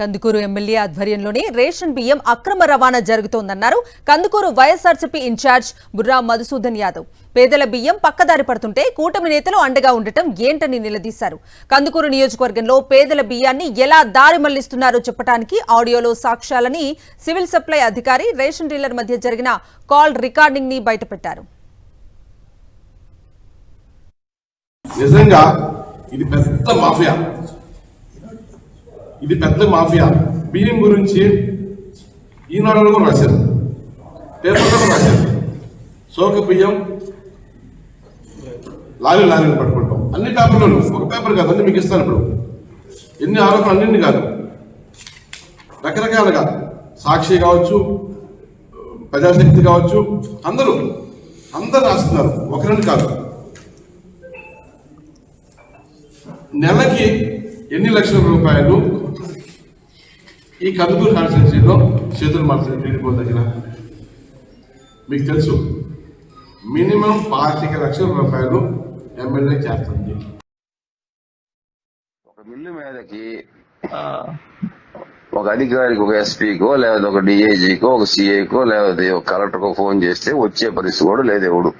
Kandukur MLA ఆధ్వర్యంలోనే ration బియ్యం అక్రమ రవాణా జరుగుతోందన్నారు కందుకూరు వైఎస్ఆర్సీపీ ఇన్ఛార్జ్ బుర్రా మధుసూదన్ యాదవ్. పేదల బియ్యం పక్కదారి పడుతుంటే కూటమి నేతలు అండగా ఉండటం ఏంటని నిలదీశారు. కందుకూరు నియోజకవర్గంలో పేదల బియ్యాన్ని ఎలా దారి మళ్లిస్తున్నారో చెప్పడానికి ఆడియోలో సాక్ష్యాలని సివిల్ సప్లై అధికారి రేషన్ డీలర్ మధ్య జరిగిన కాల్ రికార్డింగ్ ని బయటపెట్టారు. నిజంగా ఇది పెద్ద మాఫియా. బియ్యం గురించి ఈనాడు కూడా రాశారు, పేపర్లో కూడా రాశారు. సోక బియ్యం లారీలు పట్టుకుంటాం, అన్ని పేపర్లోనూ. ఒక పేపర్ కాదు, అన్ని మీకు ఇస్తాను. ఇప్పుడు ఎన్ని ఆరోపణలు, అన్నింటినీ కాదు, రకరకాలుగా సాక్షి కావచ్చు, ప్రజాశక్తి కావచ్చు, అందరూ రాస్తున్నారు, ఒకరిని కాదు. నెలకి ఎన్ని లక్షల రూపాయలు ఈ కందుకూరు కాన్స్టిట్యున్సీలో చేతులు మార్చిన టీడీపీ దగ్గర మీకు తెలుసు. మినిమం 25 లక్షల రూపాయలు ఎమ్మెల్యే చేస్తుంది. ఒక మిల్లు మీదకి ఒక అధికారికి, ఒక ఎస్పీకో లేకపోతే ఒక డిఐజీకో, ఒక సిఐకో లేకపోతే ఒక కలెక్టర్కో ఫోన్ చేస్తే వచ్చే పరిస్థితి కూడా లేదు ఎవడు.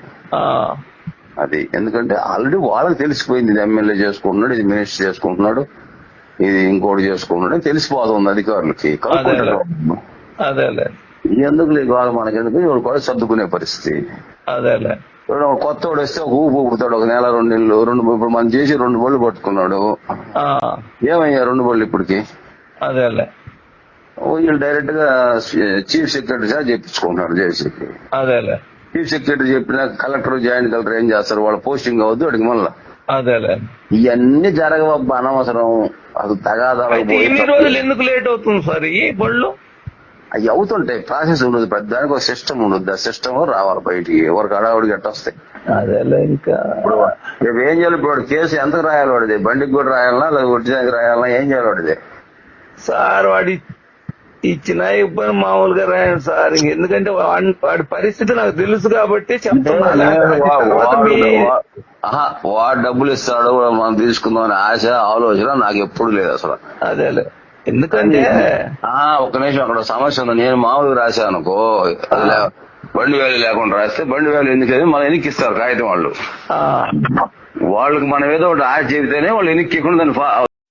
అది ఎందుకంటే ఆల్రెడీ వాళ్ళకి తెలిసిపోయింది, ఇది ఎమ్మెల్యే చేసుకుంటున్నాడు, ఇది మినిస్టర్ చేసుకుంటున్నాడు, ఇది ఇంకోటి చేసుకుంటున్నాడు అని తెలిసిపోతుంది అధికారులకి. ఎందుకు లేదు వాళ్ళు మనకెందుకు, ఇవాళ కూడా సర్దుకునే పరిస్థితి. కొత్త వాడు వస్తే ఒక ఊపు ఊపుతాడు, ఒక నెల 2 నెలలు, ఇప్పుడు మనం చేసి 2 బళ్ళు పట్టుకున్నాడు. ఏమయ్యా 2 బళ్ళు ఇప్పటికి? వీళ్ళు డైరెక్ట్ గా చీఫ్ సెక్రటరీ సార్ చెప్పించుకుంటున్నాడు జేసీకి. చీఫ్ సెక్రటరీ చెప్పిన కలెక్టర్, జాయింట్ కలెక్టర్ ఏం చేస్తారు, వాళ్ళ పోస్టింగ్ అవద్దు అడిగి మళ్ళా. ఇవన్నీ జరగవబ్బా, అనవసరం. అది తగాదాలు. ఎందుకు లేట్ అవుతుంది సార్ ఈ బళ్ళు? అవి అవుతుంటాయి, ప్రాసెస్ ఉండదు, పెద్ద దానికి ఒక సిస్టమ్ ఉండదు. ఆ సిస్టమ్ రావాలి బయటికి, ఎవరికి అడావుడికి ఎట్టొస్తాయి. ఇంకా ఇప్పుడు ఏం చేయాలి? ఇప్పుడు కేసు ఎంతకు రాయాలి వాడిది? బండికి కూడా రాయాలన్నా లేదా ఒట్టిదానికి రాయాలన్నా, ఏం చేయాలి వాడిది? సార్ వాడి ఇచ్చిన ఇబ్బంది మామూలుగా రాయండి సార్. ఎందుకంటే వాడి పరిస్థితి నాకు తెలుసు కాబట్టి చెప్తున్నా. వాడు డబ్బులు ఇస్తాడు, మనం తీసుకుందాం అనే ఆశ, ఆలోచన నాకు ఎప్పుడు లేదు అసలు. అదేలే, ఎందుకంటే ఒక్క నిమిషం, అక్కడ సమస్య ఉంది. నేను మామూలుగా రాశాను అనుకో, బండి వ్యాలీ లేకుండా రాస్తే బండి వ్యాలీ ఎందుకు మనం ఎన్నికిస్తారు కాగితం వాళ్ళు. వాళ్ళకి మనం ఏదో ఒకటి ఆశ చెబితేనే వాళ్ళు ఎన్నిక్కకుండా దాన్ని